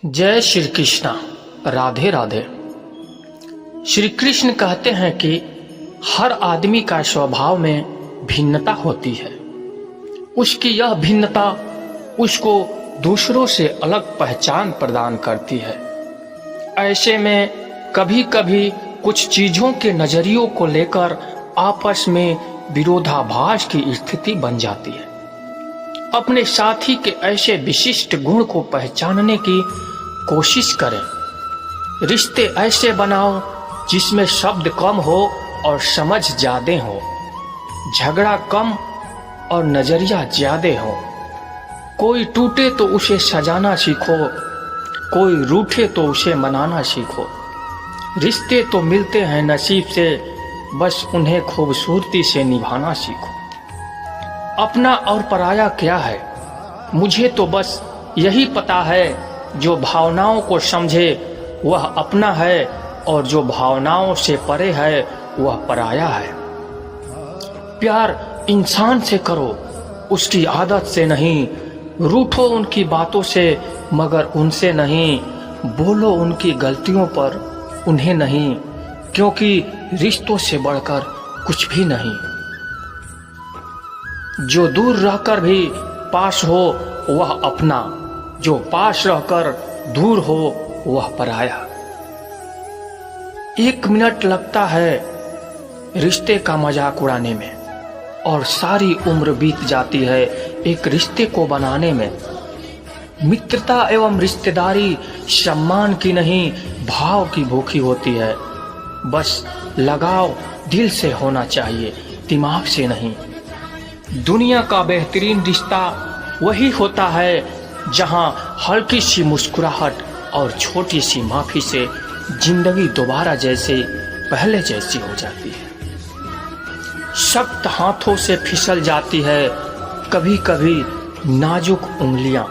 जय श्री कृष्णा। राधे राधे। श्री कृष्ण कहते हैं कि हर आदमी का स्वभाव में भिन्नता होती है। उसकी यह भिन्नता उसको दूसरों से अलग पहचान प्रदान करती है। ऐसे में कभी कभी कुछ चीजों के नजरियों को लेकर आपस में विरोधाभास की स्थिति बन जाती है। अपने साथी के ऐसे विशिष्ट गुण को पहचानने की कोशिश करें। रिश्ते ऐसे बनाओ जिसमें शब्द कम हो और समझ ज्यादा हो, झगड़ा कम और नजरिया ज्यादा हो। कोई टूटे तो उसे सजाना सीखो, कोई रूठे तो उसे मनाना सीखो। रिश्ते तो मिलते हैं नसीब से, बस उन्हें खूबसूरती से निभाना सीखो। अपना और पराया क्या है, मुझे तो बस यही पता है, जो भावनाओं को समझे वह अपना है और जो भावनाओं से परे है वह पराया है। प्यार इंसान से करो, उसकी आदत से नहीं। रूठो उनकी बातों से मगर उनसे नहीं। बोलो उनकी गलतियों पर, उन्हें नहीं, क्योंकि रिश्तों से बढ़कर कुछ भी नहीं। जो दूर रहकर भी पास हो वह अपना, जो पास रहकर दूर हो वह पराया। 1 मिनट लगता है रिश्ते का मजाक उड़ाने में और सारी उम्र बीत जाती है एक रिश्ते को बनाने में। मित्रता एवं रिश्तेदारी सम्मान की नहीं, भाव की भूखी होती है। बस लगाव दिल से होना चाहिए, दिमाग से नहीं। दुनिया का बेहतरीन रिश्ता वही होता है जहां हल्की सी मुस्कुराहट और छोटी सी माफी से जिंदगी दोबारा जैसे पहले जैसी हो जाती है। सख्त हाथों से फिसल जाती है कभी कभी नाजुक उंगलियां।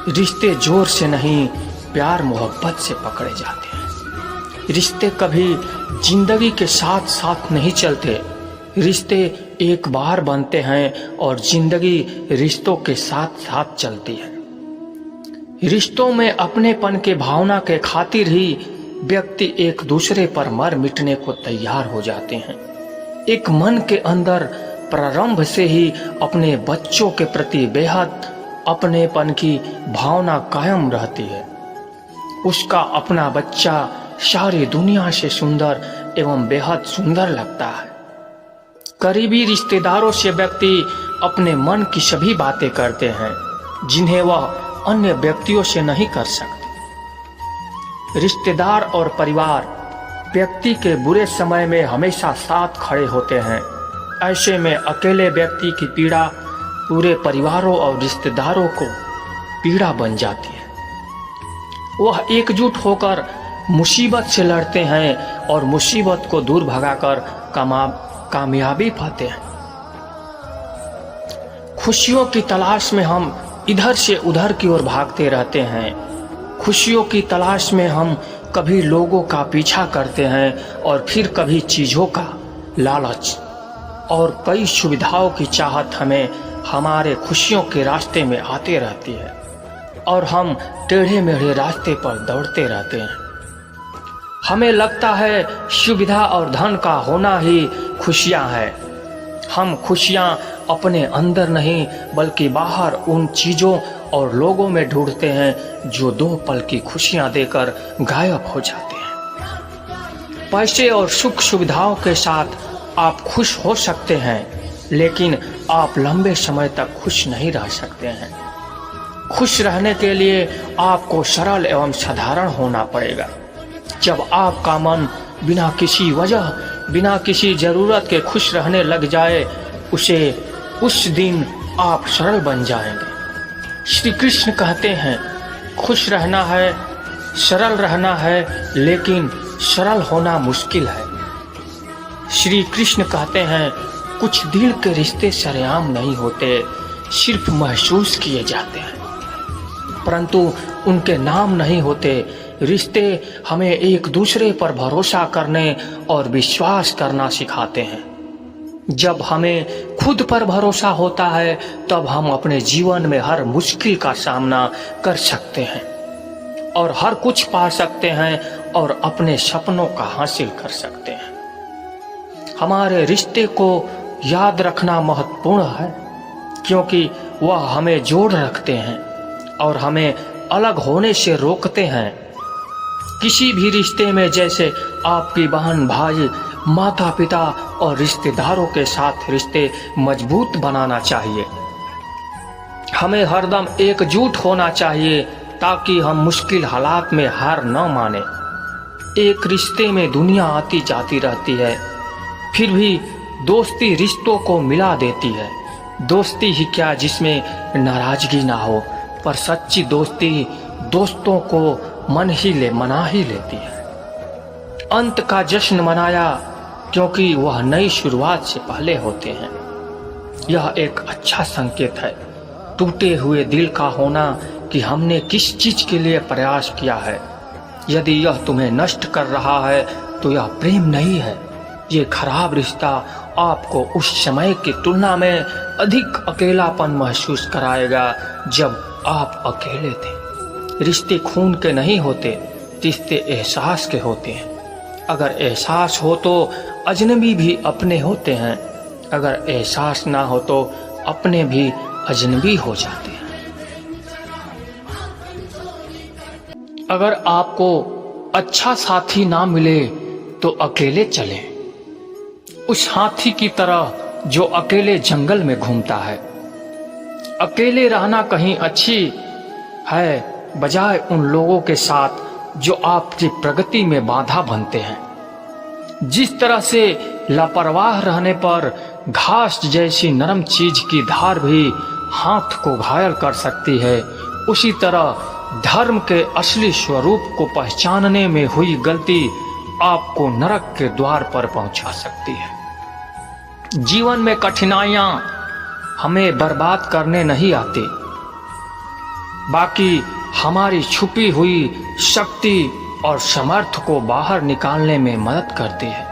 रिश्ते जोर से नहीं, प्यार मोहब्बत से पकड़े जाते हैं। रिश्ते कभी जिंदगी के साथ साथ नहीं चलते। रिश्ते एक बार बनते हैं और जिंदगी रिश्तों के साथ साथ चलती है। रिश्तों में अपनेपन के भावना के खातिर ही व्यक्ति एक दूसरे पर मर मिटने को तैयार हो जाते हैं। एक मन के अंदर प्रारंभ से ही अपने बच्चों के प्रति बेहद अपनेपन की भावना कायम रहती है। उसका अपना बच्चा सारी दुनिया से सुंदर एवं बेहद सुंदर लगता है। करीबी रिश्तेदारों से व्यक्ति अपने मन की सभी बातें करते हैं जिन्हें वह अन्य व्यक्तियों से नहीं कर सकते। रिश्तेदार और परिवार व्यक्ति के बुरे समय में हमेशा साथ खड़े होते हैं। ऐसे में अकेले व्यक्ति की पीड़ा पूरे परिवारों और रिश्तेदारों को पीड़ा बन जाती है। वह एकजुट होकर मुसीबत से लड़ते हैं और मुसीबत को दूर भगाकर कामयाबी पाते हैं। खुशियों की तलाश में हम इधर से उधर की ओर भागते रहते हैं। खुशियों की तलाश में हम कभी लोगों का पीछा करते हैं और फिर कभी चीजों का लालच और कई सुविधाओं की चाहत हमें हमारे खुशियों के रास्ते में आते रहती है और हम टेढ़े मेढ़े रास्ते पर दौड़ते रहते हैं। हमें लगता है सुविधा और धन का होना ही खुशियां हैं। हम खुशियां अपने अंदर नहीं बल्कि बाहर उन चीजों और लोगों में ढूंढते हैं जो 2 पल की खुशियां देकर गायब हो जाते हैं। पैसे और सुख सुविधाओं के साथ आप खुश हो सकते हैं, लेकिन आप लंबे समय तक खुश नहीं रह सकते हैं। खुश रहने के लिए आपको सरल एवं साधारण होना पड़ेगा। जब आपका मन बिना किसी वजह, बिना किसी जरूरत के खुश रहने लग जाए, उस दिन आप सरल बन जाएंगे। श्री कृष्ण कहते हैं खुश रहना है, सरल रहना है, लेकिन सरल होना मुश्किल है। श्री कृष्ण कहते हैं कुछ दिल के रिश्ते सरेआम नहीं होते, सिर्फ महसूस किए जाते हैं, परंतु उनके नाम नहीं होते। रिश्ते हमें एक दूसरे पर भरोसा करने और विश्वास करना सिखाते हैं। जब हमें खुद पर भरोसा होता है तब हम अपने जीवन में हर मुश्किल का सामना कर सकते हैं। और हर कुछ पा सकते हैं और अपने सपनों का हासिल कर सकते हैं। हमारे रिश्ते को याद रखना महत्वपूर्ण है, क्योंकि वह हमें जोड़ रखते हैं और हमें अलग होने से रोकते हैं। किसी भी रिश्ते में, जैसे आपकी बहन, भाई, माता पिता और रिश्तेदारों के साथ रिश्ते मजबूत बनाना चाहिए। हमें हरदम एकजुट होना चाहिए ताकि हम मुश्किल हालात में हार न माने। एक रिश्ते में दुनिया आती जाती रहती है, फिर भी दोस्ती रिश्तों को मिला देती है। दोस्ती ही क्या जिसमें नाराजगी ना हो, पर सच्ची दोस्ती दोस्तों को मना ही लेती है। अंत का जश्न मनाया क्योंकि वह नई शुरुआत से पहले होते हैं। यह एक अच्छा संकेत है टूटे हुए दिल का होना कि हमने किस चीज के लिए प्रयास किया है। यदि यह तुम्हें नष्ट कर रहा है तो यह प्रेम नहीं है। ये खराब रिश्ता आपको उस समय की तुलना में अधिक अकेलापन महसूस कराएगा जब आप अकेले थे। रिश्ते खून के नहीं होते, रिश्ते एहसास के होते हैं। अगर एहसास हो तो अजनबी भी अपने होते हैं, अगर एहसास ना हो तो अपने भी अजनबी हो जाते हैं। अगर आपको अच्छा साथी ना मिले तो अकेले चलें, उस हाथी की तरह जो अकेले जंगल में घूमता है। अकेले रहना कहीं अच्छी है बजाय उन लोगों के साथ जो आपकी प्रगति में बाधा बनते हैं। जिस तरह से लापरवाह रहने पर घास जैसी नरम चीज की धार भी हाथ को घायल कर सकती है, उसी तरह धर्म के असली स्वरूप को पहचानने में हुई गलती आपको नरक के द्वार पर पहुंचा सकती है। जीवन में कठिनाइयां हमें बर्बाद करने नहीं आती, बाकी हमारी छुपी हुई शक्ति और समर्थ को बाहर निकालने में मदद करती है।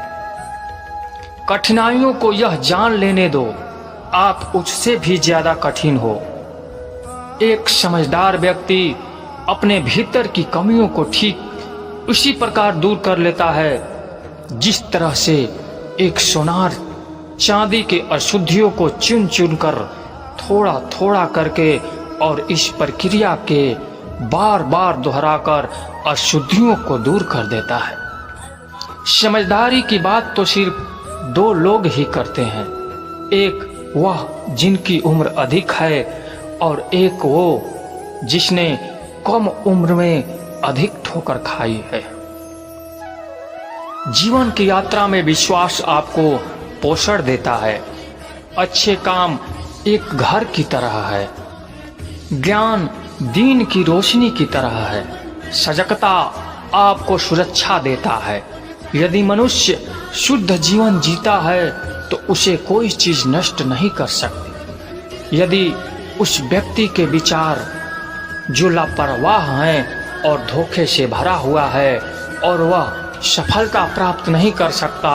कठिनाइयों को यह जान लेने दो आप उससे भी ज्यादा कठिन हो। एक समझदार व्यक्ति अपने भीतर की कमियों को ठीक उसी प्रकार दूर कर लेता है जिस तरह से एक सोनार चांदी के अशुद्धियों को चुन चुन कर थोड़ा थोड़ा करके और इस प्रक्रिया के बार बार दोहराकर अशुद्धियों को दूर कर देता है। समझदारी की बात तो सिर्फ दो लोग ही करते हैं, एक वह जिनकी उम्र अधिक है और एक वो जिसने कम उम्र में अधिक ठोकर खाई है। जीवन की यात्रा में विश्वास आपको पोषण देता है। अच्छे काम एक घर की तरह है, ज्ञान दीन की रोशनी की तरह है, सजगता आपको सुरक्षा देता है। यदि मनुष्य शुद्ध जीवन जीता है तो उसे कोई चीज नष्ट नहीं कर सकती। यदि उस व्यक्ति के विचार जो लापरवाह हैं और धोखे से भरा हुआ है और वह सफलता प्राप्त नहीं कर सकता,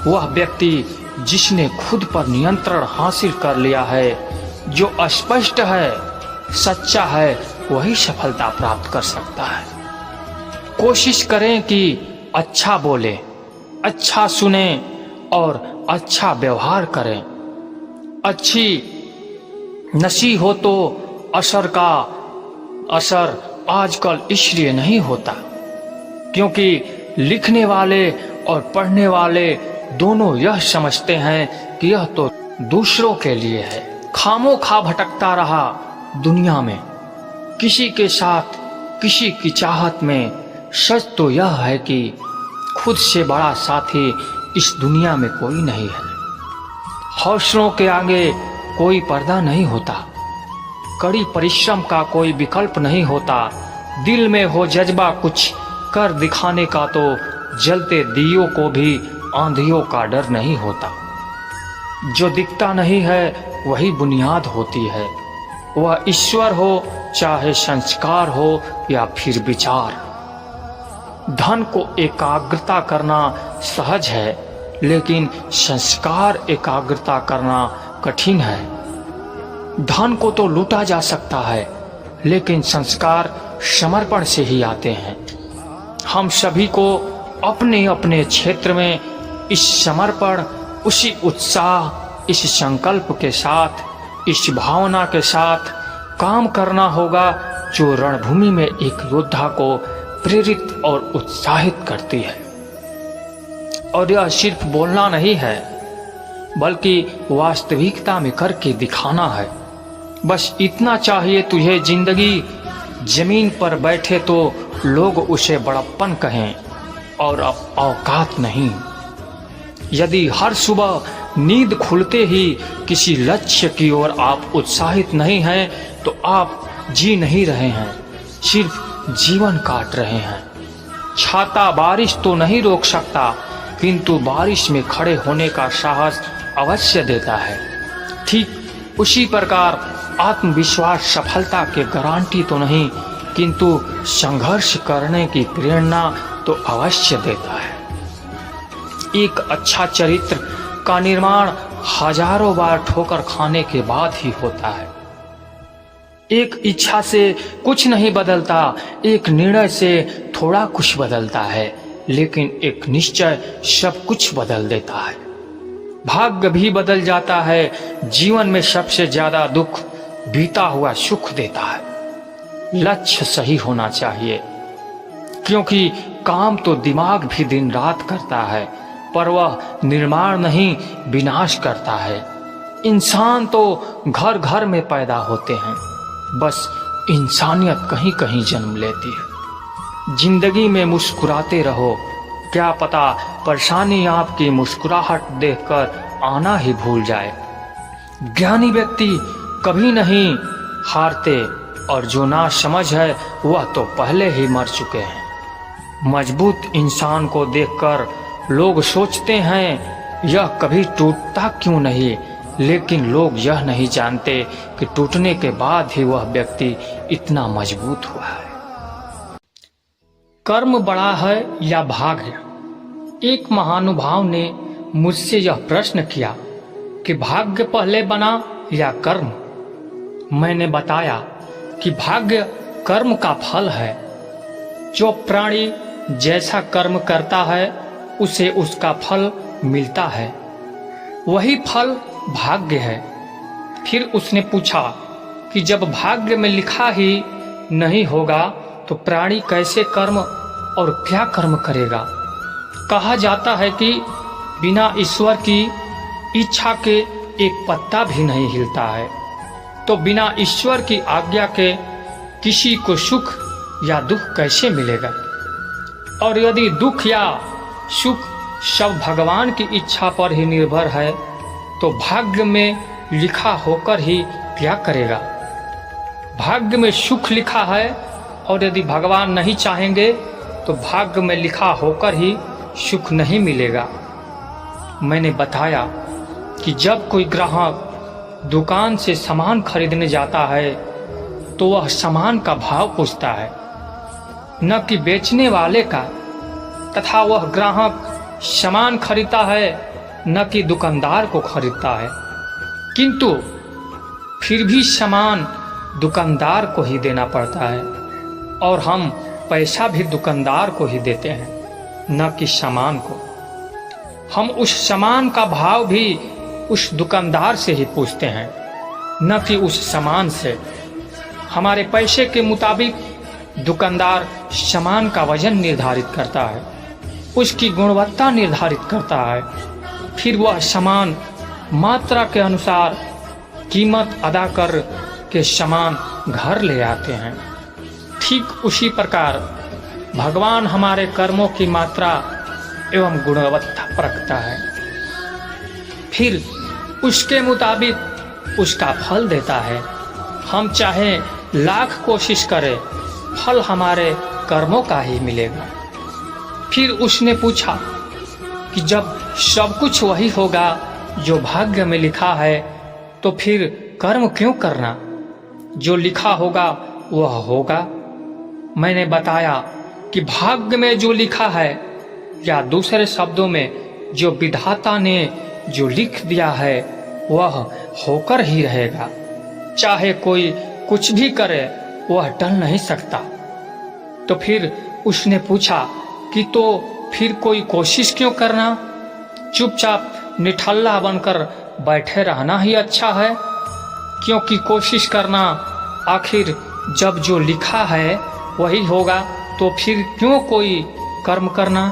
वह व्यक्ति जिसने खुद पर नियंत्रण हासिल कर लिया है, जो अस्पष्ट है, सच्चा है, वही सफलता प्राप्त कर सकता है। कोशिश करें कि अच्छा बोलें, अच्छा सुने और अच्छा व्यवहार करें। अच्छी नसी हो तो असर का असर आजकल इसलिए नहीं होता क्योंकि लिखने वाले और पढ़ने वाले दोनों यह समझते हैं कि यह तो दूसरों के लिए है। खामोखा भटकता रहा दुनिया में, किसी के साथ किसी की चाहत में। सच तो यह है कि खुद से बड़ा साथी इस दुनिया में कोई नहीं है। हौसलों के आगे कोई पर्दा नहीं होता, कड़ी परिश्रम का कोई विकल्प नहीं होता। दिल में हो जज्बा कुछ कर दिखाने का तो जलते दियों को भी आंधियों का डर नहीं होता। जो दिखता नहीं है वही बुनियाद होती है, वह ईश्वर हो चाहे संस्कार हो या फिर विचार। धन को एकाग्रता करना सहज है, लेकिन संस्कार एकाग्रता करना कठिन है। धन को तो लूटा जा सकता है, लेकिन संस्कार समर्पण से ही आते हैं। हम सभी को अपने अपने क्षेत्र में इस समर्पण, उसी उत्साह, इस संकल्प के साथ, इस भावना के साथ काम करना होगा जो रणभूमि में एक योद्धा को प्रेरित और उत्साहित करती है। और यह सिर्फ बोलना नहीं है, बल्कि वास्तविकता में करके दिखाना है। बस इतना चाहिए तुझे, जिंदगी जमीन पर बैठे तो लोग उसे बड़प्पन कहें और औकात नहीं। यदि हर सुबह नींद खुलते ही किसी लक्ष्य की ओर आप उत्साहित नहीं हैं, तो आप जी नहीं रहे हैं, सिर्फ जीवन काट रहे हैं। छाता बारिश तो नहीं रोक सकता, किंतु बारिश में खड़े होने का साहस अवश्य देता है। ठीक उसी प्रकार आत्मविश्वास सफलता के गारंटी तो नहीं, किंतु संघर्ष करने की प्रेरणा तो अवश्य देता है। एक अच्छा चरित्र का निर्माण हजारों बार ठोकर खाने के बाद ही होता है। एक इच्छा से कुछ नहीं बदलता, एक निर्णय से थोड़ा कुछ बदलता है, लेकिन एक निश्चय सब कुछ बदल देता है। भाग्य भी बदल जाता है। जीवन में सबसे ज्यादा दुख बीता हुआ सुख देता है। लक्ष्य सही होना चाहिए, क्योंकि काम तो दिमाग भी दिन रात करता है, पर वह निर्माण नहीं विनाश करता है। इंसान तो घर घर में पैदा होते हैं, बस इंसानियत कहीं कहीं जन्म लेती है। जिंदगी में मुस्कुराते रहो, क्या पता परेशानी आपकी मुस्कुराहट देखकर आना ही भूल जाए। ज्ञानी व्यक्ति कभी नहीं हारते, और जो ना समझ है वह तो पहले ही मर चुके हैं। मजबूत इंसान को देखकर लोग सोचते हैं यह कभी टूटता क्यों नहीं, लेकिन लोग यह नहीं जानते कि टूटने के बाद ही वह व्यक्ति इतना मजबूत हुआ है। कर्म बड़ा है या भाग्य? एक महानुभाव ने मुझसे यह प्रश्न किया कि भाग्य पहले बना या कर्म? मैंने बताया कि भाग्य कर्म का फल है। जो प्राणी जैसा कर्म करता है उसे उसका फल मिलता है, वही फल भाग्य है। फिर उसने पूछा कि जब भाग्य में लिखा ही नहीं होगा तो प्राणी कैसे कर्म और क्या कर्म करेगा? कहा जाता है कि बिना ईश्वर की इच्छा के एक पत्ता भी नहीं हिलता है, तो बिना ईश्वर की आज्ञा के किसी को सुख या दुख कैसे मिलेगा? और यदि दुख या सुख सब भगवान की इच्छा पर ही निर्भर है, तो भाग्य में लिखा होकर ही क्या करेगा? भाग्य में सुख लिखा है, और यदि भगवान नहीं चाहेंगे तो भाग्य में लिखा होकर ही सुख नहीं मिलेगा। मैंने बताया कि जब कोई ग्राहक दुकान से सामान खरीदने जाता है तो वह सामान का भाव पूछता है, न कि बेचने वाले का, तथा वह ग्राहक सामान खरीदता है न कि दुकानदार को खरीदता है। किंतु फिर भी सामान दुकानदार को ही देना पड़ता है, और हम पैसा भी दुकानदार को ही देते हैं, न कि सामान को। हम उस सामान का भाव भी उस दुकानदार से ही पूछते हैं, न कि उस सामान से। हमारे पैसे के मुताबिक दुकानदार सामान का वजन निर्धारित करता है, उसकी गुणवत्ता निर्धारित करता है, फिर वह सामान मात्रा के अनुसार कीमत अदा कर के सामान घर ले आते हैं। ठीक उसी प्रकार भगवान हमारे कर्मों की मात्रा एवं गुणवत्ता परखता है, फिर उसके मुताबिक उसका फल देता है। हम चाहे लाख कोशिश करें, फल हमारे कर्मों का ही मिलेगा। फिर उसने पूछा कि जब सब कुछ वही होगा जो भाग्य में लिखा है, तो फिर कर्म क्यों करना? जो लिखा होगा वह होगा। मैंने बताया कि भाग्य में जो लिखा है, या दूसरे शब्दों में जो विधाता ने जो लिख दिया है वह होकर ही रहेगा। चाहे कोई कुछ भी करे वह टल नहीं सकता, तो फिर उसने पूछा कि तो फिर कोई कोशिश क्यों करना, चुपचाप निठल्ला बनकर बैठे रहना ही अच्छा है, क्योंकि कोशिश करना आखिर जब जो लिखा है वही होगा, तो फिर क्यों कोई कर्म करना।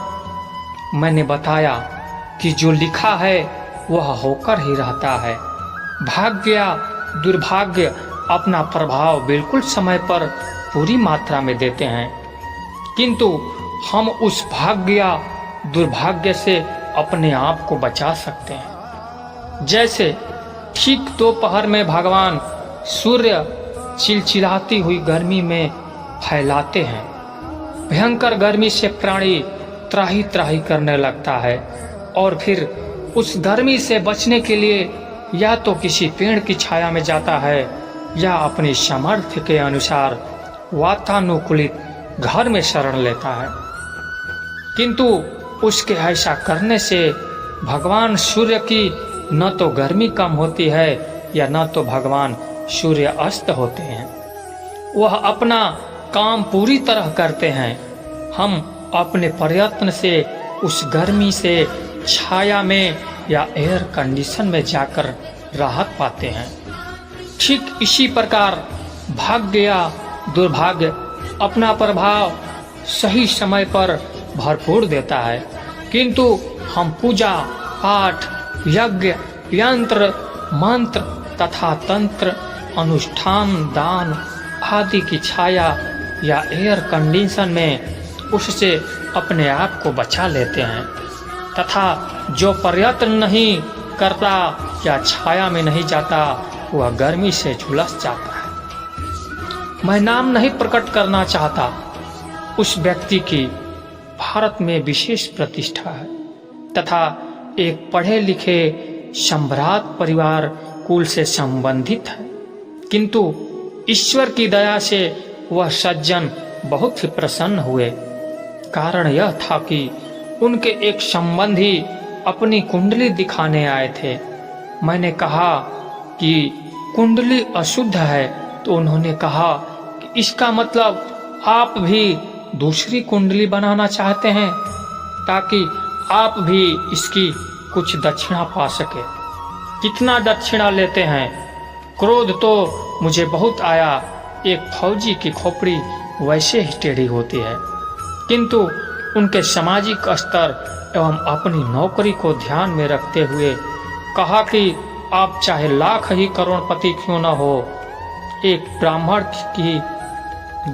मैंने बताया कि जो लिखा है वह होकर ही रहता है। भाग्य या दुर्भाग्य अपना प्रभाव बिल्कुल समय पर पूरी मात्रा में देते हैं, किंतु हम उस भाग्य या दुर्भाग्य से अपने आप को बचा सकते हैं। जैसे ठीक दोपहर में भगवान सूर्य चिलचिलाती हुई गर्मी में फैलाते हैं। भयंकर गर्मी से प्राणी त्राही त्राही करने लगता है और फिर उस गर्मी से बचने के लिए या तो किसी पेड़ की छाया में जाता है या अपनी सामर्थ्य के अनुसार वातानुकूलित घर में शरण लेता है। किंतु उसके ऐसा करने से भगवान सूर्य की न तो गर्मी कम होती है या न तो भगवान सूर्य अस्त होते हैं। वह अपना काम पूरी तरह करते हैं। हम अपने प्रयत्न से उस गर्मी से छाया में या एयर कंडीशन में जाकर राहत पाते हैं। ठीक इसी प्रकार भाग्य या दुर्भाग्य अपना प्रभाव सही समय पर भरपूर देता है, किंतु हम पूजा पाठ यज्ञ यंत्र मंत्र तथा तंत्र अनुष्ठान दान आदि की छाया या एयर कंडीशन में उससे अपने आप को बचा लेते हैं, तथा जो प्रयत्न नहीं करता या छाया में नहीं जाता वह गर्मी से झुलस जाता है। मैं नाम नहीं प्रकट करना चाहता। उस व्यक्ति की भारत में विशेष प्रतिष्ठा है तथा एक पढ़े लिखे सम्राट परिवार कुल से संबंधित है, किंतु ईश्वर की दया से वह सज्जन बहुत ही प्रसन्न हुए। कारण यह था कि उनके एक संबंधी अपनी कुंडली दिखाने आए थे। मैंने कहा कि कुंडली अशुद्ध है, तो उन्होंने कहा कि इसका मतलब आप भी दूसरी कुंडली बनाना चाहते हैं ताकि आप भी इसकी कुछ दक्षिणा पा सके। कितना दक्षिणा लेते हैं? क्रोध तो मुझे बहुत आया। एक फौजी की खोपड़ी वैसे ही टेढ़ी होती है, किंतु उनके सामाजिक स्तर एवं अपनी नौकरी को ध्यान में रखते हुए कहा कि आप चाहे लाख ही करोड़पति क्यों न हो, एक ब्राह्मण की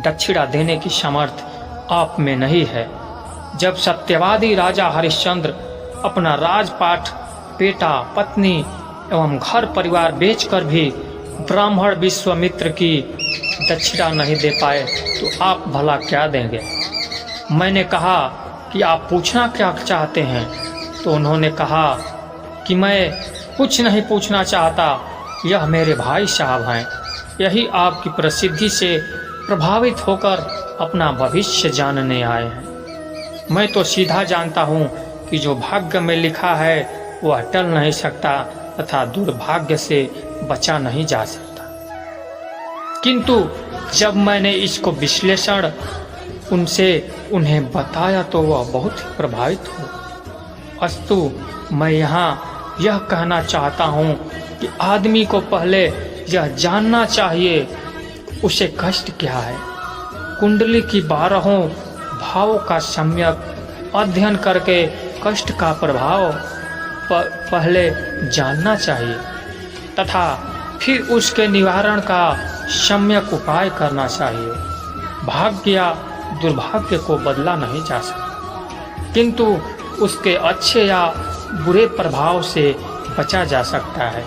दक्षिणा देने की सामर्थ्य आप में नहीं है। जब सत्यवादी राजा हरिश्चंद्र अपना राजपाट बेटा पत्नी एवं घर परिवार बेचकर भी ब्राह्मण विश्वामित्र की दक्षिणा नहीं दे पाए, तो आप भला क्या देंगे? मैंने कहा कि आप पूछना क्या चाहते हैं? तो उन्होंने कहा कि मैं कुछ नहीं पूछना चाहता, यह मेरे भाई साहब हैं। यही आपकी प्रसिद्धि से प्रभावित होकर अपना भविष्य जानने आए हैं। मैं तो सीधा जानता हूँ कि जो भाग्य में लिखा है वह टल नहीं सकता तथा दुर्भाग्य से बचा नहीं जा सकता। किंतु जब मैंने इसको विश्लेषण उनसे उन्हें बताया तो वह बहुत ही प्रभावित हुए। अस्तु मैं यहाँ यह कहना चाहता हूँ कि आदमी को पहले यह जानना चाहिए उसे कष्ट क्या है। कुंडली की 12 भावों का सम्यक अध्ययन करके कष्ट का प्रभाव पहले जानना चाहिए तथा फिर उसके निवारण का सम्यक उपाय करना चाहिए। भाग्य या दुर्भाग्य को बदला नहीं जा सकता, किंतु उसके अच्छे या बुरे प्रभाव से बचा जा सकता है।